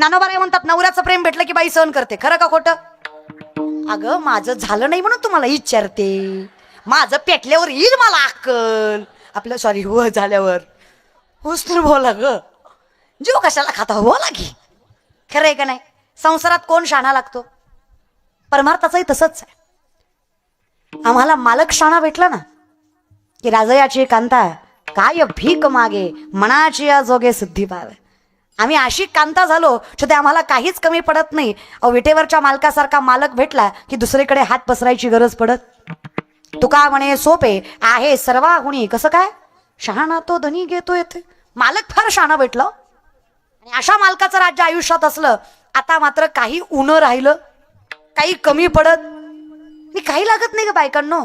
नानोबाराय म्हणतात नवऱ्याचं प्रेम भेटलं की बाई सहन करते. खरं का खोटं? अगं माझं झालं नाही म्हणून तुम्हाला विचारते. माझं पेटल्यावर येईल मला अक्कल. आपलं सॉरी हो झाल्यावर होच तर बोला ग. जीव कशाला खाता हो बोला की. खरं आहे का नाही? संसारात कोण शाणा लागतो? परमार्थाचंही तसंच आहे. आम्हाला मालक शाणा भेटला ना की राजयाची कांता काय भीक मागे मनाची या जोगे सिद्धी पावे. आम्ही अशी कांता झालो छोटे आम्हाला काहीच कमी पडत नाही. विटेवरच्या मालकासारखा मालक भेटला की दुसरीकडे हात पसरायची गरज पडत. तुका म्हणे सोपे आहे सर्वाहुणी कसं काय शहाणा तो धनी घेतो येते. मालक फार शहाणा भेटलं आणि अशा मालकाचं राज्य आयुष्यात असलं. आता मात्र काही उणं राहिलं, काही कमी पडत मी काही लागत नाही ग बायकांनो.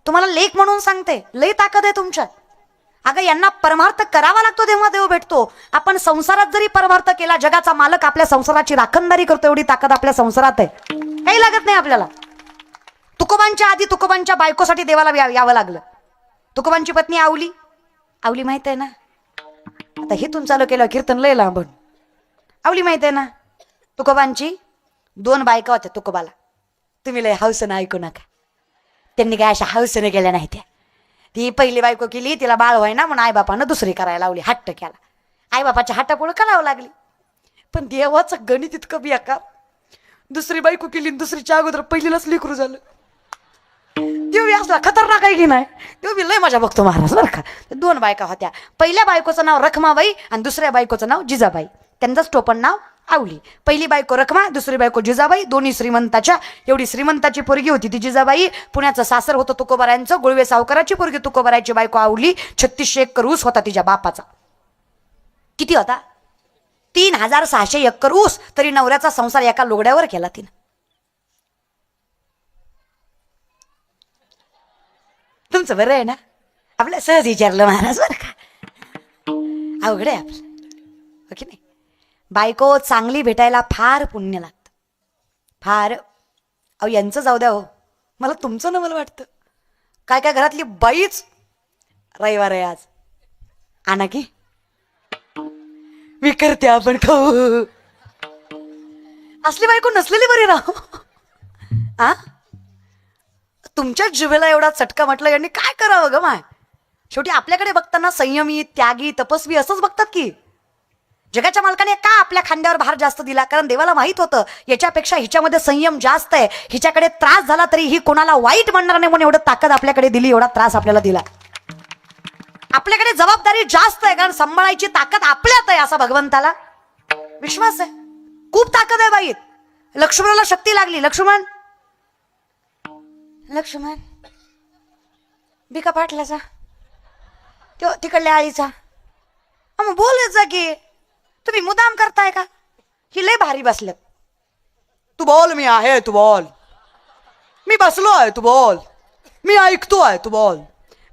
तुम्हाला लेख म्हणून सांगते, लय ताकद आहे तुमच्यात. अगं यांना परमार्थ करावा लागतो तेव्हा देव भेटतो. आपण संसारात जरी परमार्थ केला, जगाचा मालक आपल्या संसाराची राखणदारी करतो. एवढी ताकद आपल्या संसारात आहे. काही लागत नाही आपल्याला. तुकोबांच्या आधी तुकोबांच्या बायकोसाठी देवाला यावं लागलं. तुकोबांची पत्नी आवली. आवली माहित आहे ना? आता हिथून चालू केलं कीर्तन लय लांबून. आवली माहित आहे ना? तुकोबांची 2 बायका होत्या तुकोबाला. तुम्ही लय हौसनं ऐकू नका. त्यांनी काय अशा हौसने केल्या नाही त्या. ती पहिली बायको केली, तिला बाळ व्हाय ना म्हणून आईबापानं दुसरी करायला लावली. हट्ट केला. आईबापाच्या हट्टापुढं करावं लागली. पण देवाचं गणित इतकं बेकार. दुसरी बायको केली, दुसरीच्या अगोदर पहिलीलाच लेकरू झालं. देव बी असला खतरनाक आहे की नाही? देव बी लय मजा बघतो महाराज बरं का. 2 बायका होत्या. पहिल्या बायकोचं नाव रखमाबाई आणि दुसऱ्या बायकोचं नाव जिजाबाई. त्यांचंच टोपण नाव आवली. पहिली बायको रखमा, दुसरी बायको जिजाबाई. दोन्ही श्रीमंताच्या. एवढी श्रीमंताची पोरगी होती ती जिजाबाई. पुण्याचं सासर होतं तुकोबारायांचं. गुळवे सावकाराची पोरगी तुकोबारायची बायको आवली. 3600 एकर ऊस होता तिच्या बापाचा. किती होता? 3600 एकर ऊस. तरी नवऱ्याचा संसार एका लोगड्यावर केला तिनं. तुमचं बरं आहे ना? आपल्या सहज विचारलं महाराज बरं का. अवघड आहे आपलं हो की नाही? बायको चांगली भेटायला फार पुण्य लागतं. फार. अहो यांचं जाऊ द्या हो, मला तुमचं ना मला वाटतं. काय काय घरातली बाईच रविवार आहे आज आणा की मी करते आपण खाऊ. असली बायको नसलेली बरी राहू. आ तुमच्या जिभेला एवढा चटका म्हटलं यांनी काय करावं ग माय. शेवटी आपल्याकडे बघताना संयमी त्यागी तपस्वी असंच बघतात की. जगाच्या मालकाने का आपल्या खांद्यावर भार जास्त दिला? कारण देवाला माहित होतं याच्यापेक्षा हिच्यामध्ये संयम जास्त आहे. हिच्याकडे त्रास झाला तरी ही कोणाला वाईट म्हणणार नाही म्हणून एवढं ताकद आपल्याकडे दिली, एवढा त्रास आपल्याला दिला. आपल्याकडे जबाबदारी जास्त आहे कारण सांभाळायची ताकद आपल्यात आहे असा भगवंताला विश्वास आहे. खूप ताकद आहे बाईत. लक्ष्मणाला शक्ती लागली. लक्ष्मण बिका पाटलाचा तो तिकडल्या आईचा मग बोलायचा की तुम्ही मुदाम करताय का? ही लय भारी बसल्यात. तू बोल मी आहे, तू बोल. मी बसलो आहे, तू बोल. मी ऐकतो आहे, तू बोल.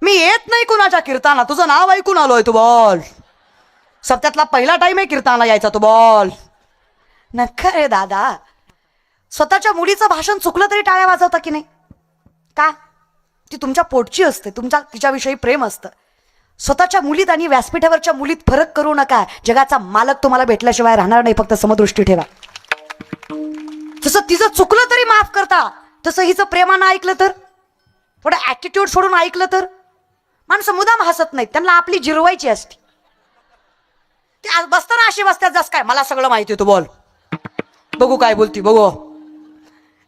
मी येत नाही कुणाच्या कीर्ताना, तुझं नाव ऐकून आलोय, तू बोल. सप्त्यातला पहिला टाइम आहे कीर्तानाला यायचा, तू बोल. नका रे दादा. स्वतःच्या मुलीचं भाषण चुकलं तरी टाळ्या वाजवता की नाही? का? ती तुमच्या पोटची असते, तिच्याविषयी प्रेम असतं. स्वतःच्या मुलीत आणि व्यासपीठावरच्या मुलीत फरक करू नका. जगाचा मालक तुम्हाला भेटल्याशिवाय राहणार नाही. फक्त समदृष्टी ठेवा. जसं तिचं चुकलं तरी माफ करता, तसं हिचं प्रेमानं ऐकलं तर, थोडं ॲटिट्यूड सोडून ऐकलं तर माणसं मुदाम हसत नाहीत. त्यांना आपली जिरवायची असते. ते आज बसताना अशी बसतात जस काय मला सगळं माहिती आहे, तू बोल. बघू काय बोलती बघू.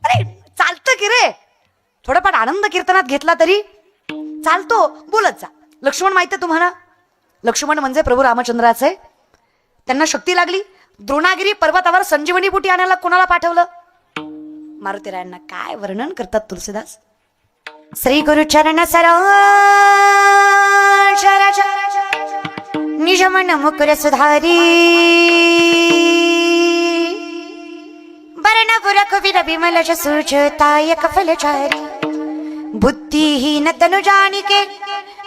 अरे चालतं की रे. थोडंफार आनंद कीर्तनात घेतला तरी चालतो. बोलत जा. लक्ष्मण माहिती आहे तुम्हाला? लक्ष्मण म्हणजे प्रभू रामचंद्राचे. त्यांना शक्ती लागली. द्रोणागिरी पर्वतावर संजीवनी बुटी आणायला कोणाला पाठवलं? मारुतीरायांना. काय वर्णन करतात तुलसीदास. श्री गुरुचरण सरोज निजमन मुकुर सुधारी वर्ण कविर विमल सुजताय कफलचारी बुद्धिहीन तनु जानिके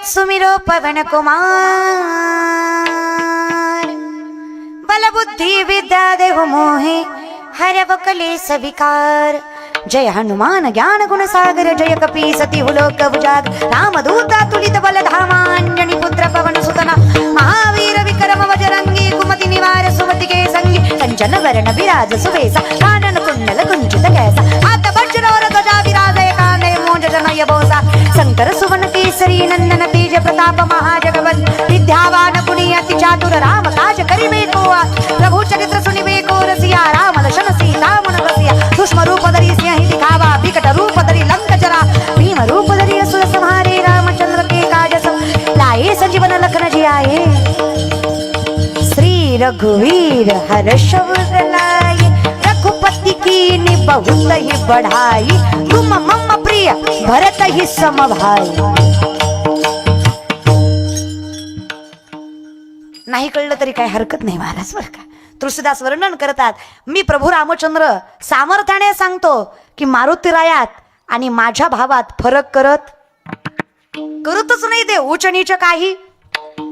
सुमिरो पवन कुमार बल बुद्धि विद्या देहु मोहे हरव कलेस विकार. जय हनुमान ज्ञान गुण सागर जय कपी सती हुलोक भुजाग रामदूता तुलित बल धामा अंजनी पुत्र पवन सुतना महावीर विक्रम बजरंगी कुमति परिवार सुमति के संगी कंचन वरण विराज सुवेसा कानन कुंडल कुंचित कैसा हाथ वज्र और गजा विराजे कांधे मोज जनय बोसा शंकर सुवन केसरी नंदन तेज प्रताप महाजगवंत विद्यावान गुणी अति चातुर राम काज करिबे को प्रभु चरित्र सुनिबे को रसिया राम लक्षण सीता मन रसिया सूक्ष्म रूप धरि सिंह दिखावा विकट रूप धरि लंक जरा भीम रूप धरि असुर संहारे रामचंद्र के काज सब लाए संजीवन लखन जी आए श्री रघुवीर हर्ष लाए रघुपति की बहुत ही बढ़ाई तुम मम प्रिय भरत ही सम भाई। नाही कळलं तरी काय हरकत नाही महाराज बरं का। तुलसीदास वर्णन करतात मी प्रभू रामचंद्र सामर्थ्याने सांगतो की मारुतीरायात आणि माझ्या भावात फरक करतच नाही ते उच्च नीच काही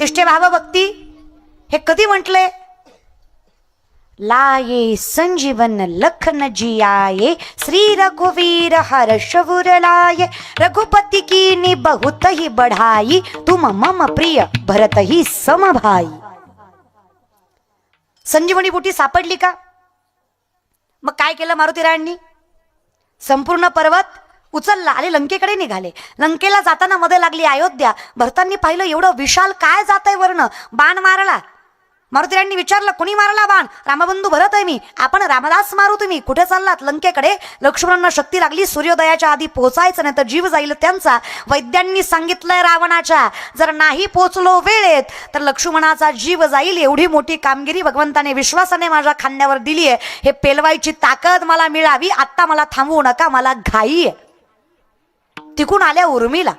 तिष्ठे भाव भक्ती हे कधी म्हटले लाये संजीवन लखन जियाये श्री रघुवीर हर्ष लाये रघुपति की बहुत ही बढ़ाई तुम मम प्रिय भरत ही सम भाई। संजीवनी बुटी सापडली का? मग काय केलं मारुतीरायांनी? संपूर्ण पर्वत उचलला आणि लंकेकडे निघाले। लंकेला जाताना मध्ये लागली अयोध्या। भरतांनी पाहिलं एवढं विशाल काय जातंय वर्ण, बाण मारला। मारुतीरायांनी विचारलं कोणी मारला बाण? रामबंधू भरत आहे मी। आपण रामदास मारू तुम्ही कुठे चाललात? लंकेकडे। लक्ष्मणांना शक्ती लागली सूर्योदयाच्या आधी पोहोचायचं नाही तर जीव जाईल त्यांचा। वैद्यांनी सांगितलंय रावणाच्या जर नाही पोहोचलो वेळेत तर लक्ष्मणाचा जीव जाईल। एवढी मोठी कामगिरी भगवंताने विश्वासाने माझ्या खांद्यावर दिली आहे। हे पेलवायची ताकद मला मिळावी। आता मला थांबवू नका, मला घाई आहे। तिकून आल्या उर्मिला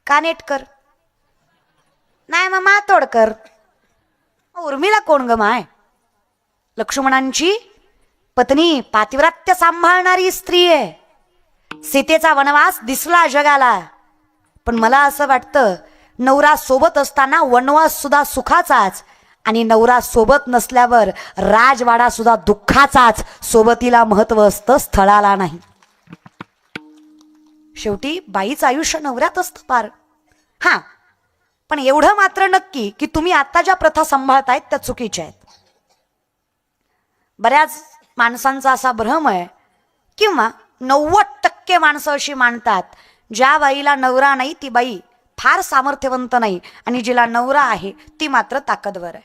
कानेटकर नाही मग मातोडकर। उर्मिला कोण ग माय? लक्ष्मणांची पत्नी, पातिव्रत्य सांभाळणारी स्त्री आहे। सीतेचा वनवास दिसला जगाला, पण मला असं वाटतं नवरा सोबत असताना वनवास सुद्धा सुखाचाच आणि नवरा सोबत नसल्यावर राजवाडा सुद्धा दुःखाचाच। सोबतीला महत्व असतं, स्थळाला नाही। शेवटी बाईचं आयुष्य नवऱ्यात असतं पार। हा, पण एवढं मात्र नक्की की तुम्ही आता ज्या प्रथा सांभाळतायत त्या चुकीच्या आहेत। बऱ्याच माणसांचा असा भ्रम आहे किंवा 90% माणसं अशी मानतात ज्या बाईला नवरा नाही ती बाई फार सामर्थ्यवंत नाही आणि जिला नवरा आहे ती मात्र ताकदवर आहे।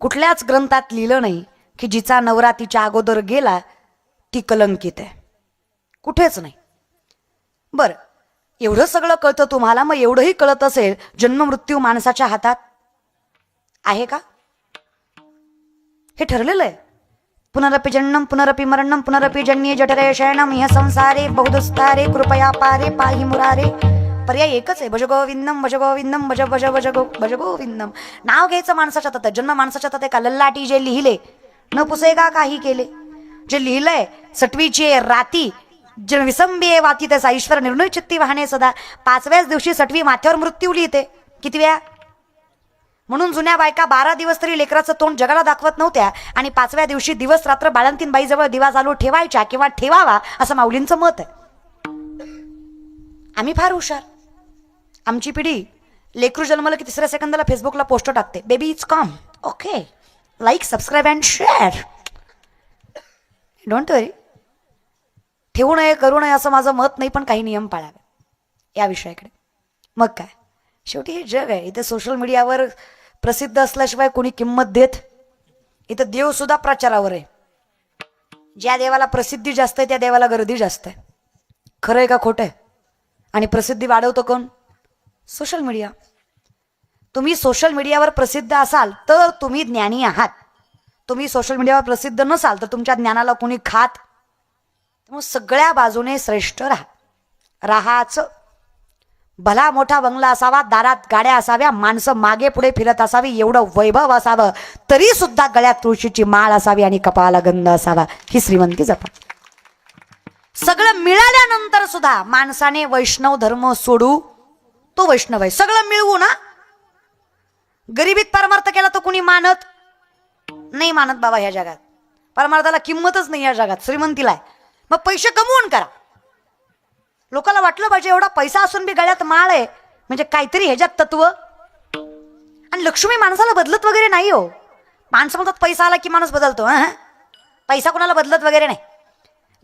कुठल्याच ग्रंथात लिहिलं नाही की जिचा नवरा तिच्या अगोदर गेला ती कलंकित आहे, कुठेच नाही। बरं, एवढं सगळं कळतं तुम्हाला, मग एवढंही कळत असेल जन्म मृत्यू माणसाच्या हातात आहे का? हे ठरलेलं आहे। पुनरपि जन्म पुनरपि मरणम पुनरपि जन्ये जठरे शयनम ह्य संसारे बहुदस्तारे कृपया पारे पाहि मुरारे। पर्याय एकच आहे, भजगोविंदम भजगोविंदम भज भज भजगोविंदम। नाव घ्यायचं माणसाच्या हातात, जन्म माणसाच्या हातात आहे का? लल्लाटी जे लिहिले न पुसेगा काही केले, जे लिहिलंय सटवीची राती जन विसंबी वाती त्याचा ईश्वर निर्णय चित्ती वाहणे सदा। 5व्याच दिवशी सटवी माथ्यावर मृत्यू लिहिते, किती वेळा? म्हणून जुन्या बायका 12 दिवस तरी लेकराचं तोंड जगाला दाखवत नव्हत्या आणि 5व्या दिवशी दिवस रात्र बाळंतीन बाईजवळ दिवा चालू ठेवायच्या किंवा ठेवावा असं माऊलींचं मत आहे। आम्ही फार हुशार। आमची पिढी लेकरू जन्मलं की 3ऱ्या सेकंदाला फेसबुकला पोस्ट टाकते, baby it's come, okay, like subscribe and share, don't worry. ठेवू नये करू नये असं माझं मत नाही, पण काही नियम पाळावे या विषयाकडे। मग काय, शेवटी हे जग आहे, इथे सोशल मीडियावर प्रसिद्ध असल्याशिवाय कोणी किंमत देत? इथं देव सुद्धा प्रचारावर आहे। ज्या देवाला प्रसिद्धी जास्त आहे त्या देवाला गर्दी जास्त आहे। खरं आहे का खोटं आहे? आणि प्रसिद्धी वाढवतो कोण? Social media. तुम्ही सोशल मीडियावर प्रसिद्ध असाल तर तुम्ही ज्ञानी आहात। तुम्ही सोशल मीडियावर प्रसिद्ध नसाल तर तुमच्या ज्ञानाला कोणी खात? मग सगळ्या बाजूने श्रेष्ठ राहाचं। भला मोठा बंगला असावा, दारात गाड्या असाव्या, माणसं मागे पुढे फिरत असावी, एवढं वैभव असावं, तरी सुद्धा गळ्यात तुळशीची माळ असावी आणि कपाळाला गंध असावा, ही श्रीमंती जपा। सगळं मिळाल्यानंतर सुद्धा माणसाने वैष्णव धर्म सोडू, तो वैष्णव आहे। सगळं मिळवू ना, गरिबीत परमार्थ केला तो कुणी मानत नाही? मानत बाबा ह्या जगात परमार्थाला किंमतच नाही, या जगात श्रीमंतीला आहे। मग पैसे कमवून करा। लोकांना वाटलं पाहिजे एवढा पैसा असून बी गळ्यात माळ आहे म्हणजे काहीतरी ह्याच्यात तत्व आणि लक्ष्मी माणसाला बदलत वगैरे नाही हो. माणसं म्हणतात पैसा आला की माणूस बदलतो. पैसा कोणाला बदलत वगैरे नाही.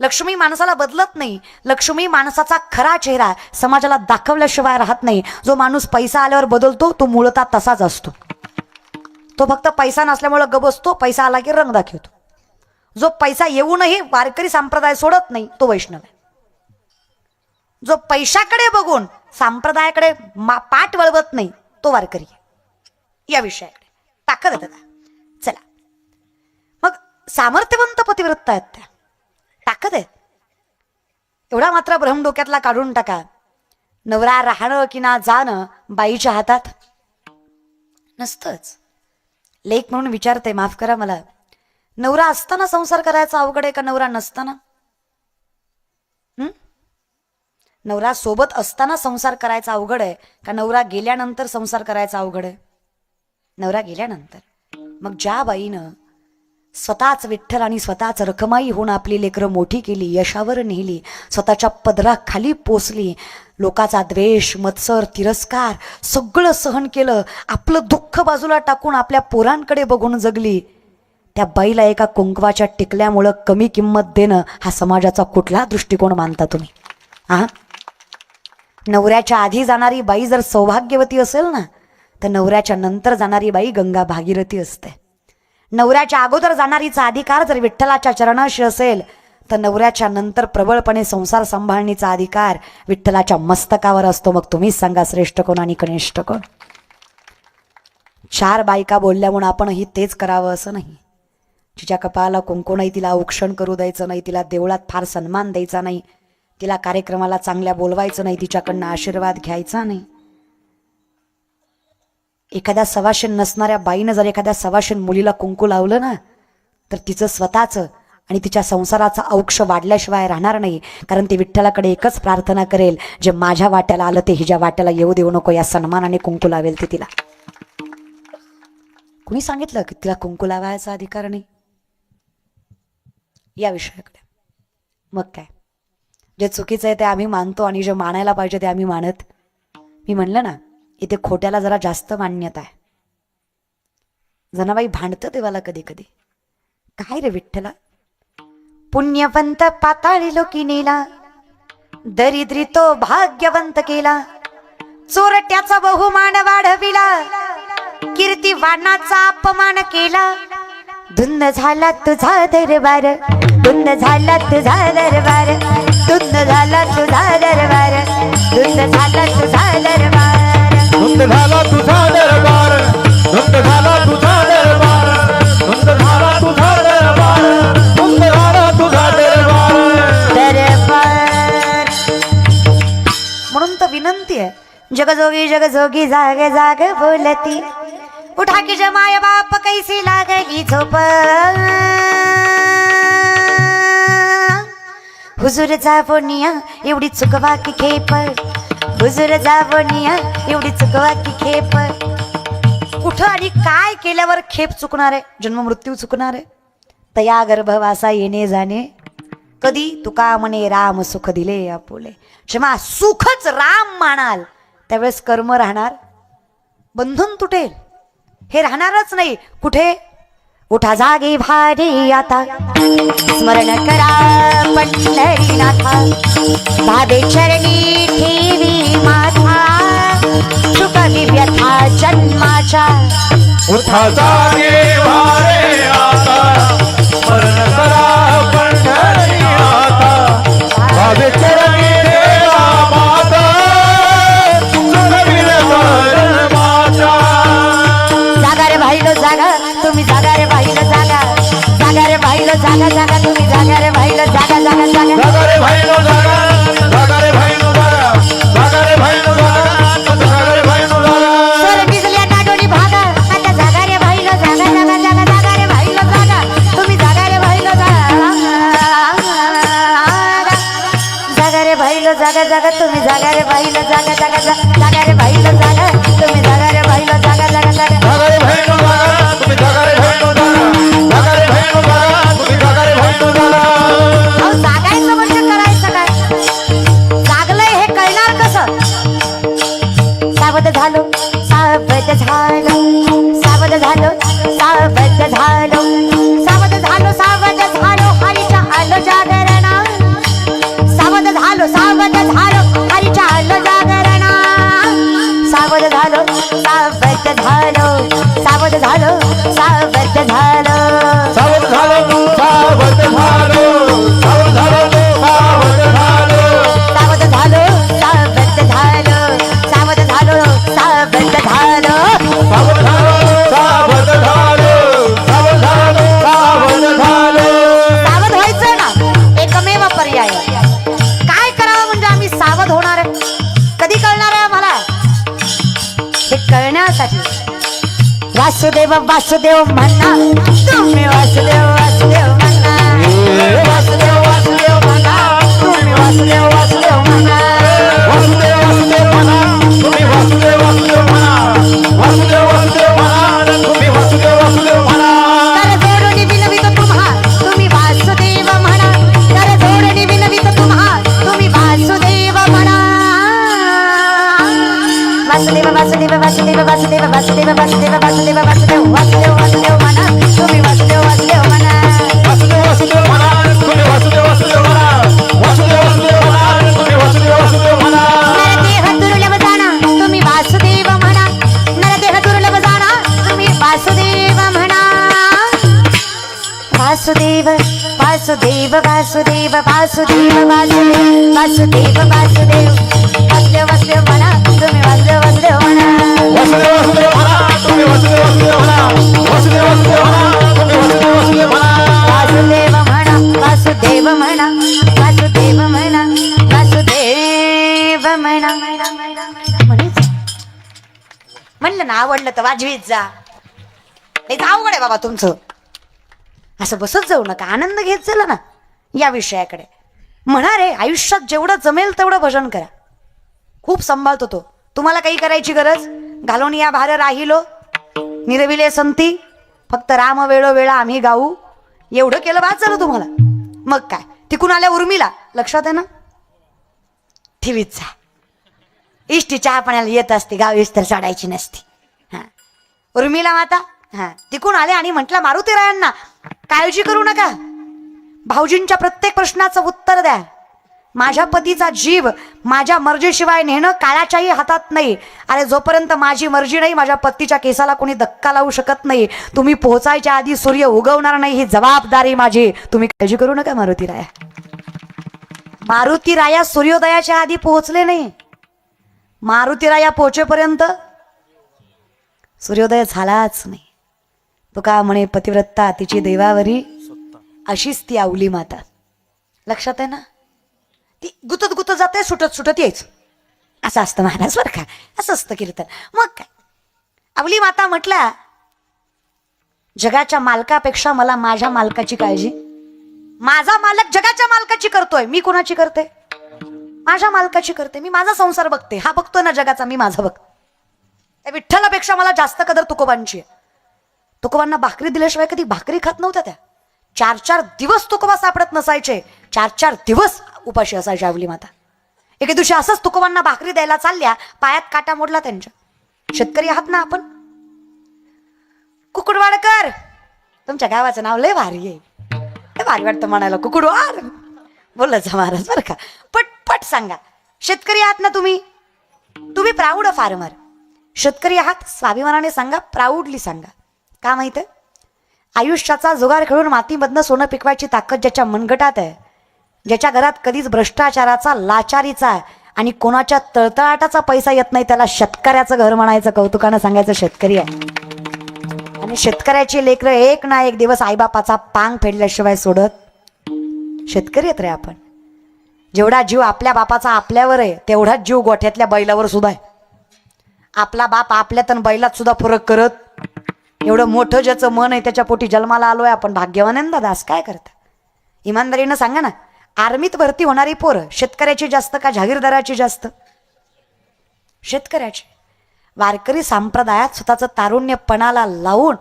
लक्ष्मी माणसाला बदलत नाही. लक्ष्मी माणसाचा खरा चेहरा समाजाला दाखवल्याशिवाय राहत नाही. जो माणूस पैसा आल्यावर बदलतो तो मूळतः तसाच असतो. तो फक्त पैसा नसल्यामुळे गप बसतो, पैसा आला की रंग दाखवतो. जो पैसा येऊनही वारकरी संप्रदाय सोडत नाही तो वैष्णव आहे. जो पैशाकडे बघून संप्रदायाकडे पाठ वळवत नाही तो वारकरी आहे. या विषयाकडे ताकद आहे दादा. चला मग सामर्थ्यवंत पतिव्रत आहेत त्या, ताकद आहे. एवढा मात्र भ्रम डोक्यातला काढून टाका. नवरा राहणं की ना जाणं बाईच्या हातात नसतंच. लेख म्हणून विचारते, माफ करा मला, नवरा असताना संसार करायचा अवघड आहे का नवरा नसताना? नवरा सोबत असताना संसार करायचा अवघड आहे का नवरा गेल्यानंतर संसार करायचा अवघड आहे? नवरा गेल्यानंतर. मग ज्या बाईनं स्वतःच विठ्ठल आणि स्वतःच रखमाई होऊन आपली लेकरं मोठी केली, यशावर नेली, स्वतःच्या पदराखाली पोचली, लोकाचा द्वेष, मत्सर, तिरस्कार सगळं सहन केलं, आपलं दुःख बाजूला टाकून आपल्या पोरांकडे बघून जगली, त्या बाईला एका कुंकवाच्या टिकल्यामुळं कमी किंमत देणं हा समाजाचा कुठला दृष्टिकोन मानता तुम्ही? नवऱ्याच्या आधी जाणारी बाई जर सौभाग्यवती असेल ना, तर नवऱ्याच्या नंतर जाणारी बाई गंगा भागीरथी असते. नवऱ्याच्या अगोदर जाणारीचा अधिकार जर विठ्ठलाच्या चरणाशी असेल तर नवऱ्याच्या नंतर प्रबळपणे संसार सांभाळणीचा अधिकार विठ्ठलाच्या मस्तकावर असतो. मग तुम्हीच सांगा श्रेष्ठ कोण आणि कनिष्ठ कोण? 4 बायका बोलल्या म्हणून आपणही तेच करावं असं नाही. तिच्या कपाळाला कुंकू नाही, तिला औक्षण करू द्यायचं नाही, तिला देवळात फार सन्मान द्यायचा नाही, तिला कार्यक्रमाला चांगल्या बोलवायचं नाही, तिच्याकडनं आशीर्वाद घ्यायचा नाही. एखाद्या सवाशीण नसणाऱ्या बाईनं जर एखाद्या सवाशीण मुलीला कुंकू लावलं ना, तर तिचं स्वतःचं आणि तिच्या संसाराचा औक्ष वाढल्याशिवाय राहणार नाही. कारण ती विठ्ठलाकडे एकच प्रार्थना करेल, जे माझ्या वाट्याला आलं ते हिच्या वाट्याला येऊ देऊ नको, या सन्मानाने कुंकू लावेल ती तिला. कुणी सांगितलं की तिला कुंकू लावायचा अधिकार नाही? या विषयाकडे मग काय, जे चुकीचं आहे ते आम्ही मानतो आणि जे मानायला पाहिजे ते आम्ही मानत. मी म्हणलं ना, इथे खोट्याला जरा जास्त मान्यता आहे. जनाबाई भांडतं देवाला कधी कधी. काय रे विठ्ठला, पुण्यवंत पाताळी लोकी नेला, दरिद्री तो भाग्यवंत केला, चोरट्याचा बहुमान वाढविला, कीर्तिवानाचा अपमान केला. धुंद झाला तुझा दरबार, धुंद झाला तुझा दरबार, धुंद झाला तुझा दरबार, धुंद झाला तुझा दरबार, धुंद झाला तुझा दरबार, धुंद झाला तुझा दरबार, धुंद झाला तुझा दरबार, धुंद झाला तुझा दरबार. म्हणून तर विनंती आहे, जगजोगी जगजोगी जाग जाग बोलती, उठा की जमाय बाप कैसी लागली झोप, हुजूर जावनिया एवढी चुकवा की खेप, हुजूर जावनिया एवढी चुकवा की खेप. कुठं आणि काय केल्यावर खेप चुकणार आहे? जन्म मृत्यू चुकणार आहे? तया गर्भवासा येणे जाणे, कधी तुका म्हणे राम सुख दिले आपुले. जेव्हा सुखच राम मानाल त्यावेळेस कर्म राहणार, बंधन तुटेल, हे राहणारच नाही. कुठे? उठा जागे भारी आता, स्मरण करा पंढरीनाथा, भावे चरणी ठेवी माथा, चुकली व्यथा जन्माच्या. उठा जागे भारे आता, स्मरण करा पंढरीनाथा, भावे चरणी ठेवा माता, चुकली व्यथा जन्माच्या. जागा रे भाईलो जागा, तुम्ही जागा रे भाईलो जागा, जागा रे भाईलो जागा जागा, तुम्ही जागा रे भाईलो जागा जागा जागा, जागा रे भाईलो जागा, जागा रे भाईलो जागा, जागा रे भाईलो जागा, जागा रे भाईलो जागा. सर भिजल्या डाडोळी भागा, आता जागा रे भाईलो जागा जागा जागा, जागा रे भाईलो जागा, तुम्ही जागा रे भाईलो जागा, जागा रे भाईलो जागा जागा, तुम्ही जागा रे भाईलो जागा जागा जागा, जागा रे भाईलो जागा, तुम्ही जागा रे भाईलो जागा जागा जागा, जागा रे भाईलो जागा, तुम्ही जागा रे भाईलो जागा, जागा रे भाईलो जागा, तुम्ही जागा रे भाईलो जागा. अहो जागायचं म्हणजे करायचं काय? जागलंय हे कळणार कसं? सावध झालो, सावध झालो, सावध झालो सावध झालो सावध झालो हरीच्या आलो जागरणा सावध झालो हरीच्या आलो जागरणा सावध झालो सावध झालो सावध झालो सावध झालो सावध झालो सावध झालो सावध झालो सावध झालो सावध झालो सावध झालो सावध झालो सावध झालो सावध झालो सावध झालो सावध झालो सावध झालो सावध व्हायचं ना एकमेव पर्याय काय करावं म्हणजे आम्ही सावध होणार आहे कधी कळणार आहे आम्हाला हे कळण्यासाठी वासुदेव वासुदेव म्हणा तुम्ही वासुदेव वासुदेव म्हणा वासुदेव वासुदेव म्हणा तुम्ही वासुदेव वासुदेव म्हणा वासुदेव वासुदेव म्हणा तुम्ही वासुदेव वासुदेव म्हणा वासुदेव वासुदेव म्हणा तुम्ही वासुदेव वासुदेव म्हणा तर जोडणी विनवित तुम्हा तुम्ही वासुदेव म्हणा तर जोडणी विनवित तुम्हा तुम्ही वासुदेव म्हणा वासुदेव वासुदेव वासुदेव वासुदेव वासुदेव वासुदेव वासुदेव वासुदेव वासुदेव वासुदेव म्हणा तुम्ही वासुदेव वासुदेव म्हणा वासुदेव वासुदेव म्हणा तुम्ही वासुदेव वासुदेव म्हणा वासुदेव वासुदेव म्हणा तुम्ही वासुदेव वासुदेव म्हणा नरदेह दुर्लभ जाणा तुम्ही वासुदेव म्हणा नरदेह दुर्लभ जाणा तुम्ही वासुदेव म्हणा वासुदेव वासुदेव वासुदेव वासुदेव वासुदेव वासुदेव वासुदेव वासुदेव वासुदेव म्हणा तुम्ही वासुदेव वासुदेव म्हणा वासुदेव वासुदेव म्हणा तुम्ही वासुदेव वासुदेव म्हणा वासुदेव वासुदेव म्हणा तुम्ही वासुदेव वासुदेव म्हणा वासुदेव म्हणा वासुदेव म्हणा वासुदेव म्हणा वासुदेव म्हणा म्हणायचं म्हणलं ना आवडलं तर वाजवीत जा नाही तर अवघड आहे बाबा तुमचं असं बसत जाऊ नका आनंद घेत चला ना या विषयाकडे म्हणा रे आयुष्यात जेवढं जमेल तेवढं भजन करा खूप सांभाळतो तो तुम्हाला काही करायची गरज घालून या भार राहिलो निरविले संती फक्त राम वेळो वेळा आम्ही गाऊ एवढं केलं बाद झालं तुम्हाला मग काय तिकून आल्या उर्मिला लक्षात आहे ना ठेवीत जा इष्टी चहा पाण्याला येत असते गावीस तर चढायची नसती हा उर्मिला माता हा तिकून आले आणि म्हटलं मारुतीरायांना काळजी करू नका भाऊजींच्या प्रत्येक प्रश्नाचं उत्तर द्या माझ्या पतीचा जीव माझ्या मर्जीशिवाय नेणं काळाच्याही हातात नाही अरे जोपर्यंत माझी मर्जी नाही माझ्या पतीच्या केसाला कोणी धक्का लावू शकत नाही तुम्ही पोहोचायच्या आधी सूर्य उगवणार नाही ही जबाबदारी माझी तुम्ही काळजी करू नका मारुतीराया मारुतीराया सूर्योदयाच्या आधी पोहोचले नाही मारुतीराया पोहोचेपर्यंत सूर्योदय झालाच नाही तो का म्हणे पतिव्रता तिची देवावरी अशीच ती आवली माता लक्षात आहे ना ती गुतत गुतत जाते सुटत सुटत यायचं असं असतं महाराज बरं का असं असतं कीर्तन मग काय आवली माता म्हटला जगाच्या मालकापेक्षा मला माझ्या मालकाची काळजी माझा मालक जगाच्या मालकाची करतोय मी कोणाची करते माझ्या मालकाची करते मी माझा संसार बघते हा बघतोय ना जगाचा मी माझा बघते त्या विठ्ठलापेक्षा मला जास्त कदर तुकोबांची आहे तुकोबांना भाकरी दिल्याशिवाय कधी भाकरी खात नव्हत्या त्या 4-4 दिवस तुकोबा सापडत नसायचे 4-4 दिवस उपाशी असायची आवली माता एके दिवशी असंच तुकोबांना भाकरी द्यायला चालल्या पायात काटा मोडला त्यांच्या शेतकरी आहात ना आपण कुकुडवाडकर तुमच्या गावाचं नाव लय भारी आहे लय भारी वाटतं म्हणायला कुकुडवाड बोलायचं महाराज बरं का पटपट सांगा शेतकरी आहात ना तुम्ही प्राऊड फार्मर शेतकरी आहात स्वाभिमानाने सांगा प्राऊडली सांगा का माहित आहे आयुष्याचा जुगार खेळून मातीमधनं सोनं पिकवायची ताकद ज्याच्या मनगटात आहे ज्याच्या घरात कधीच भ्रष्टाचाराचा लाचारीचा आणि कोणाच्या तळतळाटाचा पैसा येत नाही त्याला शेतकऱ्याचं घर म्हणायचं कौतुकानं सांगायचं शेतकरी आहे आणि शेतकऱ्याची लेकरं एक ना एक दिवस आईबापाचा पांग फेडल्याशिवाय सोडत शेतकरी आहेत रे आपण जेवढा जीव आपल्या बापाचा आपल्यावर आहे तेवढाच जीव गोठ्यातल्या बैलावर सुद्धा आहे आपला बाप आपल्यात आणि बैलात सुद्धा फरक करत एवढं मोठं ज्याचं मन आहे त्याच्या पोटी जन्माला आलोय आपण भाग्यवान आहे ना दादा असं काय करता इमानदारीनं सांगा ना आर्मीत भरती होणारी पोरं शेतकऱ्याची जास्त का जहागीरदाराची जास्त शेतकऱ्याची वारकरी संप्रदायात स्वतःचं तारुण्य पणाला लावून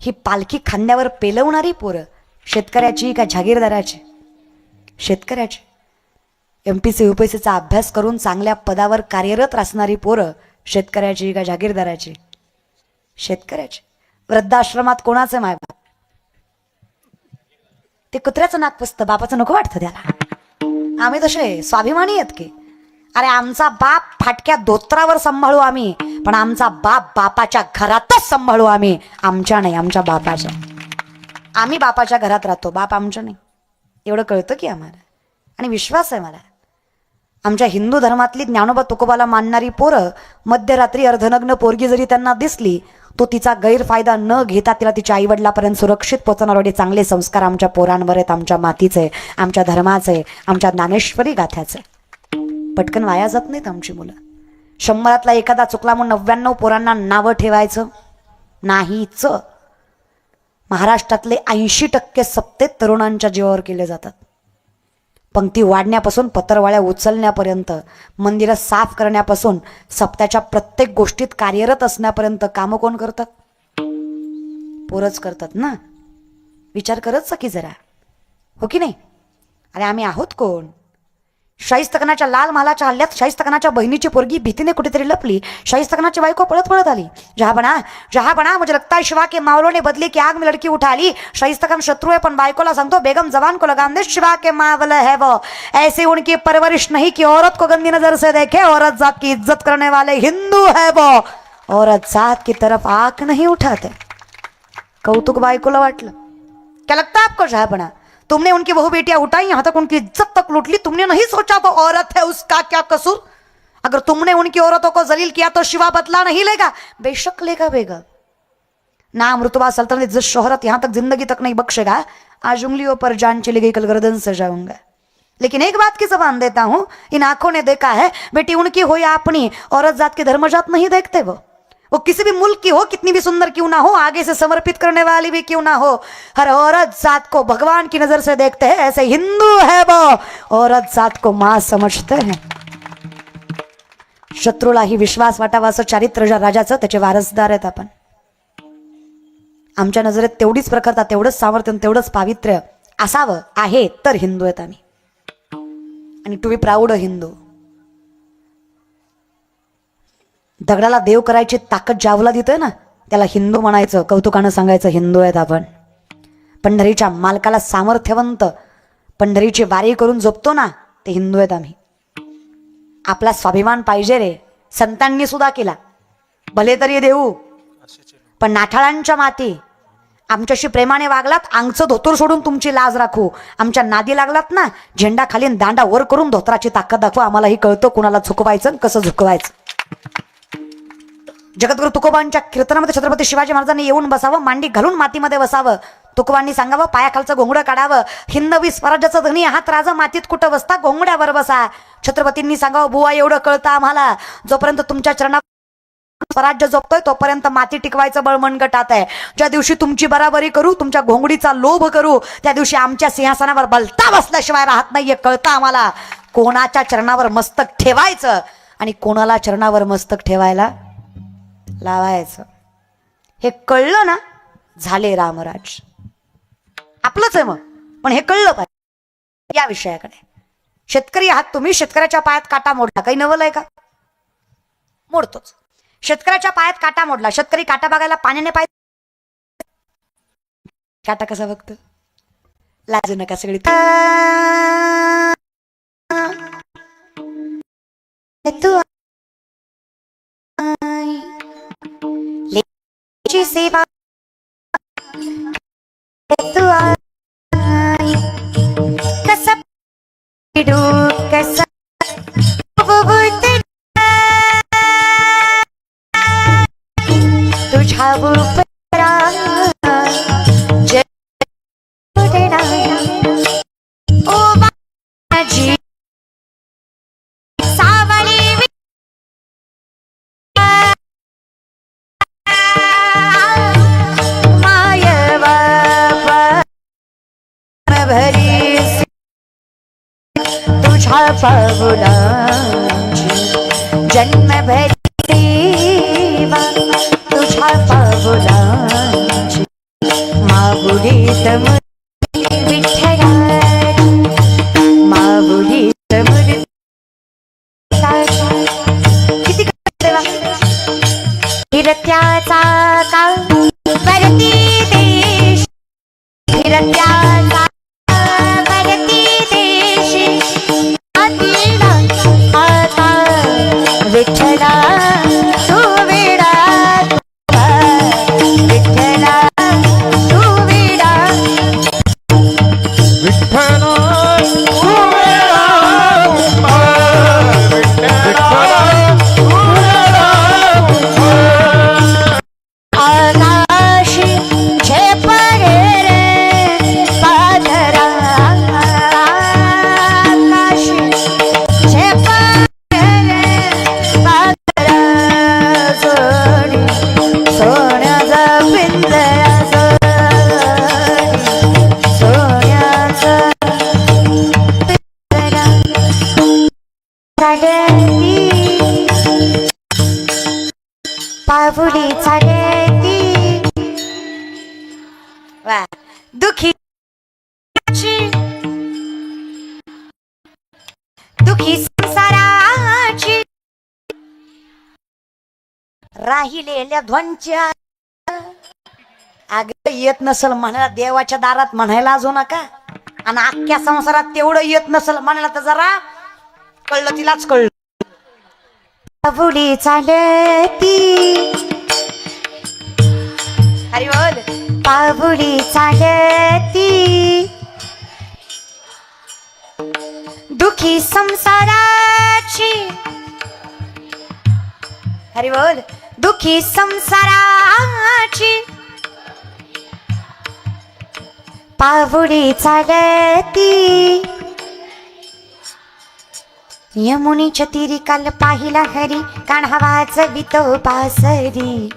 ही पालखी खांद्यावर पेलवणारी पोरं शेतकऱ्याची का जहागीरदाराची शेतकऱ्याची MPC UPSCचा अभ्यास करून चांगल्या पदावर कार्यरत असणारी पोरं शेतकऱ्याची का जहागीरदाराची शेतकऱ्याची वृद्धाश्रमात कोणाचे मायबाप? ते कुत्र्याचं नाक पुसतं, बापाचं नको वाटतं त्याला. आम्ही तसे स्वाभिमानी आहेत की, अरे आमचा बाप फाटक्या धोत्रावर सांभाळू आम्ही, पण आमचा बाप बापाच्या घरातच सांभाळू आम्ही. आमच्या नाही, आमच्या बापाच्या. आम्ही बापाच्या घरात राहतो, बाप आमच्या नाही. एवढं कळतं की आम्हाला, आणि विश्वास आहे मला. आमच्या हिंदू धर्मातली ज्ञानोबा तुकोबाला मानणारी पोरं मध्यरात्री अर्धनग्न पोरगी जरी त्यांना दिसली, तो तिचा गैरफायदा न घेता तिला तिच्या आईवडिलापर्यंत सुरक्षित पोहोचवणारे चांगले संस्कार आमच्या पोरांवर आहेत. आमच्या मातीचे, आमच्या धर्माचे, आमच्या ज्ञानेश्वरी गाथ्याचे. पटकन वाया जात नाहीत आमची मुलं. 100तला एखादा चुकला म्हणून 99 पोरांना नावं ठेवायचं नाहीच. महाराष्ट्रातले 80% सप्ते तरुणांच्या जीवावर केले जातात. पंक्ती वाढण्यापासून पत्रवाळ्या उचलण्यापर्यंत, मंदिरं साफ करण्यापासून सप्त्याच्या प्रत्येक गोष्टीत कार्यरत असण्यापर्यंत कामं कोण करतात? पोरच करतात ना. विचार करत की जरा, हो की नाही? अरे आम्ही आहोत कोण? शाहिस्तखानाच्या लाल महालाच्या हल्ल्यात शाहिस्तखानाच्या बहिणीची पोरगी भीतीने कुठेतरी लपली. शाहिस्तखानाची बायको पळत पळत आली. जहापना मुझे लगता है शिवा के मावलों ने बदले की आग में लड़की उठा ली. शाहिस्तखान शत्रु है पण बायकोला सांगतो बेगम जवान को लगाम दे, शिवा के मावल है वो. ऐसे उनकी परवरिश नहीं कि औरत को गंदी नजर से देखे. औरत जात की इज्जत करने वाले हिंदू है वो. औरत जात की तरफ आंख नहीं उठाते. कौतुक बायकोला वाटलं. क्या लगता है आपको जहापना? तुमने उनकी बहु बेटियां उठाई, यहां तक उनकी इज्जत तक लूट ली. तुमने नहीं सोचा वो औरत है, उसका क्या कसूर? अगर तुमने उनकी औरतों को जलील किया तो शिवा बदला नहीं लेगा? बेशक लेगा बेगम. नाम रुतबा सल्तनत इज्जत शोहरत यहां तक जिंदगी तक नहीं बख्शेगा. आज उंगलियों पर जान चली गई, कल गर्दन से जाऊंगा. लेकिन एक बात की जबान देता हूं, इन आंखों ने देखा है बेटी उनकी हो या अपनी, औरत जात की धर्मजात नहीं देखते. वो किसी भी मुल्क की हो, कितनी भी सुंदर क्यों ना हो, आगे से समर्पित करने वाली भी क्यों ना हो, हर औरत जात को भगवान की नजर से देखते हैं. ऐसे हिंदू है वो, औरत जात को मां समझते हैं. शत्रूलाही विश्वास वाटावा असं चारित्र्य राजाचं, त्याचे वारसदार आहेत आपण. आमच्या नजरेत तेवढीच प्रखरता, तेवढंच सामर्थ्य, तेवढंच पावित्र्य असावं आहे तर हिंदू आहेत आम्ही. आणि टू बी प्राऊड हिंदू. दगडाला देव करायची ताकद ज्यावला देतोय ना, त्याला हिंदू म्हणायचं, कौतुकानं सांगायचं हिंदू आहेत आपण. पंढरीच्या मालकाला सामर्थ्यवंत पंढरीची वारी करून जपतो ना, ते हिंदू आहेत आम्ही. आपला स्वाभिमान पाहिजे रे. संतांनी सुद्धा केला, भले तरी देऊ, पण नाठाळांच्या माती आमच्याशी प्रेमाने वागलात, अंगचं धोतर सोडून तुमची लाज राखू. आमच्या नादी लागलात ना, झेंडा खालीन दांडा वर करून धोत्राची ताकद दाखवू. आम्हालाही कळतं कुणाला झुकवायचं कसं झुकवायचं. जगद्गुरु तुकोबांच्या कीर्तनामध्ये छत्रपती शिवाजी महाराजांनी येऊन बसावं, मांडी घालून मातीमध्ये बसावं. तुकोबांनी सांगावं पायाखालचं घोंगडं काढावं. हिंदवी स्वराज्याचं धनी आहात राजा, मातीत कुठं बसता, घोंगड्यावर बसा. छत्रपतींनी सांगावं बुवा एवढं कळतं आम्हाला, जोपर्यंत तुमच्या चरणात स्वराज्य जपतोय तोपर्यंत माती टिकवायचं बळ मनगटात आहे. ज्या दिवशी तुमची बराबरी करू, तुमच्या घोंगडीचा लोभ करू, त्या दिवशी आमच्या सिंहासनावर बलता बसल्याशिवाय राहत नाहीये. कळतं आम्हाला कोणाच्या चरणावर मस्तक ठेवायचं आणि कोणाला चरणावर मस्तक ठेवायला लावायचं. हे कळलं ना, झाले रामराज. आपलंच आहे मग, पण हे कळलं पाहिजे. या विषयाकडे शेतकरी आहात तुम्ही, शेतकऱ्याच्या पायात काटा मोडला, काही नवल आहे का? मोडतोच. शेतकऱ्याच्या पायात काटा मोडला, शेतकरी काटा बघायला पाण्याने पाय, काटा कसा बघतो? लाजू नका सगळी. सेवा कसा कसा तुझ्या ओ माझी सावळी तुझ्या पावलांची जन्मभरी सेवा, तुझ्या पावलांची माऊलीत मुली विठ्ठला, माऊलीत मुली किती देवा. हिरत्याचा काळ त्याचा वरती देशी आदिला आता विठ्ठला तू वेडा विठ्ठला तू वेडा विठ्ठला तू वेडा विठ्ठला तू वेडा आकाशी झेपरे रे पाधरा आकाशी झेपरे रे पाधरा जोडी सोन्याचा पिंजरा जोडी सोन्याचा पिंजरा चालती पावडी चालती वा दुखी दुखी संसाराची राहिलेल्या ध्वंच्या अग येत नसल म्हणायला देवाच्या दारात म्हणायला अजू नका आणि अख्ख्या संसारात तेवढं येत नसल म्हणायला तर जरा कळलं तिलाच कळलं पावडी चालती अरे बोल पावडी चालती दुखी संसाराची अरे बोल दुखी संसाराची पावडी चालती यमुनीच्या तीरी काल पाहिला हरी कान्हावाच बितो पासरी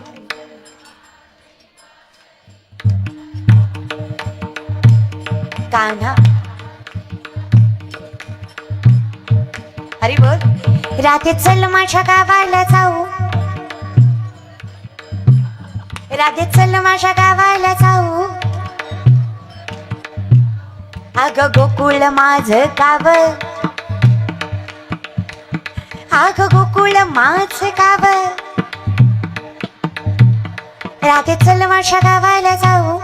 कान्हा हरी बोल राधे चल माझ्या गावाला जाऊ राधे चल माझ्या गावाला जाऊ अग गोकुळ माझं गाव अग गोकुळ माझं गाव राधे चल माझ्या गावाला जाऊ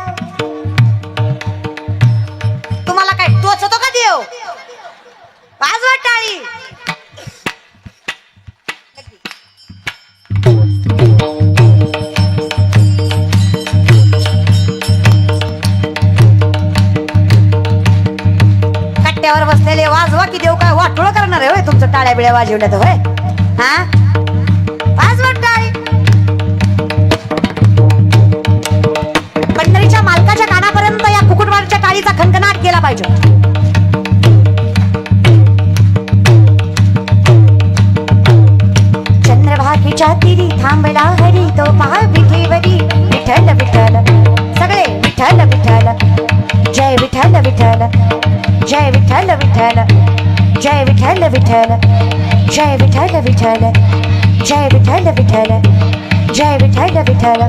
तुम्हाला काय टोचतो का देव वाजवा टाळी कट्ट्यावर बसलेले वाजवा की देव काय वाटोळ करणार आहे होय तुमचं टाळ्या बिळ्या वाजवल्या तर होय हा वाजवा टाळी पंढरीच्या मालकाच्या कानापर्यंत या कुकुटवाडीच्या टाळीचा खणखणाट केला पाहिजे चंद्रभागेच्या तीरी थांबला हरी तो पहा विठेवरी विठ्ठल विठ्ठल सगळे विठ्ठल विठ्ठल जय विठ्ठल विठ्ठल जय विठ्ठल विठ्ठल जय विठ्ठल विठ्ठल जय विठ्ठल विठ्ठल जय विठ्ठल विठ्ठल जय विठ्ठल विठ्ठल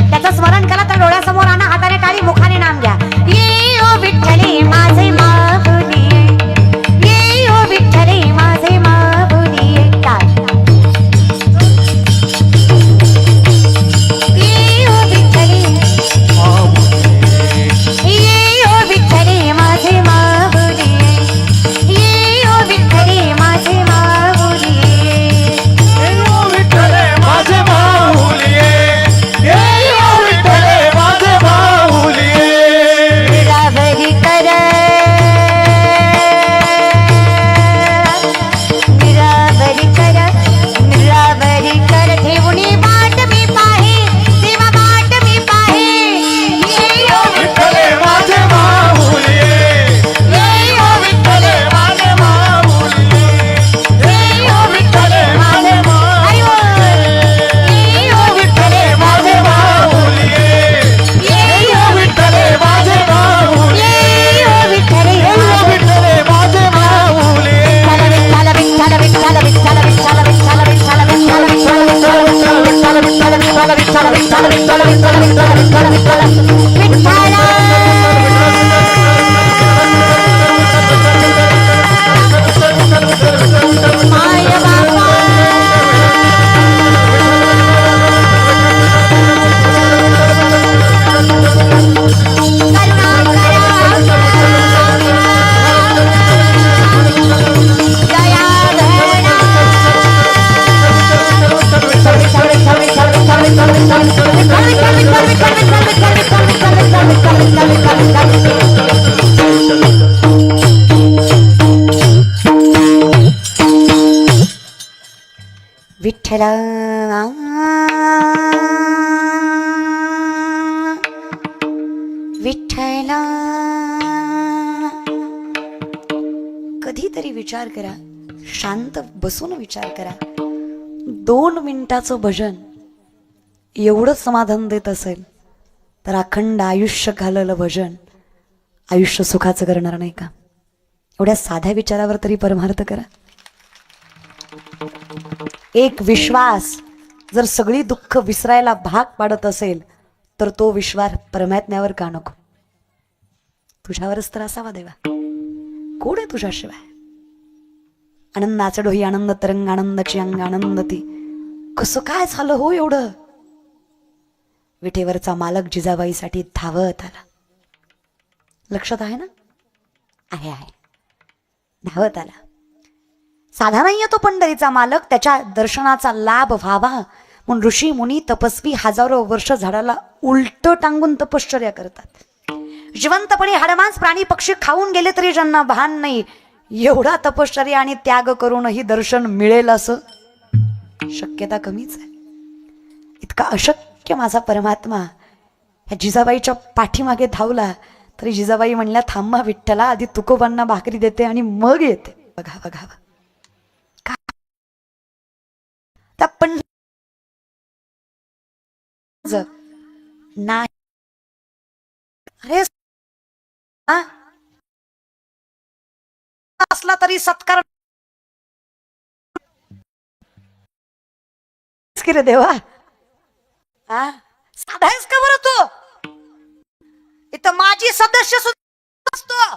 त्याचं स्मरण करा तर डोळ्यासमोर आणा हाताने टाळी मुखाने नाम घ्या ये ओ विठ्ठले माझे माऊली ये ओ विठ्ठले माझे माऊली टाळ ये ओ विठ्ठले ये ओ विठ्ठले माझे माऊली ये ओ विठ्ठले माझे माऊली विठ्ठले माझे माऊली ये विठ्ठले माझे माऊली विठ्ठला. कधीतरी विचार करा, शांत बसून विचार करा. 2 मिनिटाचं भजन एवढं समाधान देत असेल तर अखंड आयुष्य घाललं भजन आयुष्य सुखाचं करणार नाही का? एवढ्या साध्या विचारावर तरी परमार्थ करा. एक विश्वास जर सगळी दुःख विसरायला भाग पाडत असेल तर तो विश्वास परमात्म्यावर का नको? तुझ्यावरच तर असावा देवा. कोण आहे तुझ्याशिवाय? आनंदाचे डोही आनंद तरंग, आनंदाची अंग आनंद ती. कसं काय झालं हो एवढं? विठेवरचा मालक जिजाबाईसाठी धावत आला. लक्षात आहे ना? आहे आहे. धावत आला. साधा नाहीये तो पंढरीचा मालक. त्याच्या दर्शनाचा लाभ व्हावा म्हणून ऋषी मुनी तपस्वी हजारो वर्ष झाडाला उलट टांगून तपश्चर्या करतात. जिवंतपणे हाडमांस प्राणी पक्षी खाऊन गेले तरी ज्यांना भान नाही, एवढा तपश्चर्या आणि त्याग करूनही दर्शन मिळेल असं शक्यता कमीच आहे. इतका अशक्य माझा परमात्मा ह्या जिजाबाईच्या पाठीमागे धावला तरी जिजाबाई म्हणल्या, थांबा विठ्ठला, आधी तुकोबांना भाकरी देते आणि मग येते. बघा बघा त्या पण नाही. अरे असला तरी सत्कार की रे देवा. साधा आहेस का बरं तू? इथं माझी सदस्य सुद्धा असतो.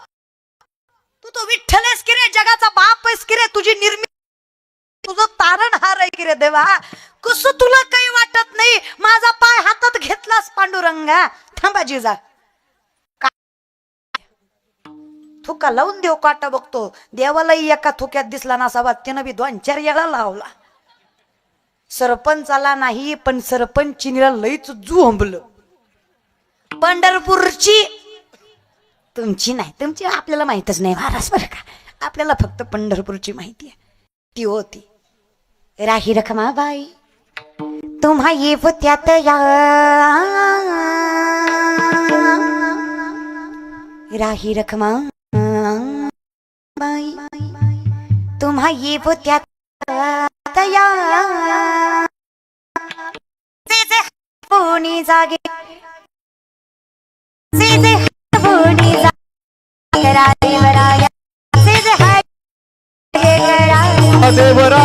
तू तो विठ्ठल आहेस की रे, जगाचा बाप आहेस की रे, तुझी निर्मिती तुझं तारणहार आहे की रे देवा. कसं तुला काही वाटत नाही? माझा पाय हातात घेतलास पांडुरंगा. थांबा जिजा, थुका लावून देव काटा बघतो. देवालाही एका थुक्यात दिसला नसावा, त्यानं बी 2-4 वेळा लावला. सरपंचाला नाही पण सरपंचिनीला लईच झोंबलं. पंढरपूरची तुमची नाही, तुमची आपल्याला माहितच नाही महाराज बरं का. आपल्याला फक्त पंढरपूरची माहिती आहे. ती होती राही रखमाबाई. तुम्हा येव त्यात या राही रखमा बाई, तुम्हा येव त्यात या कोणी जागे देवरा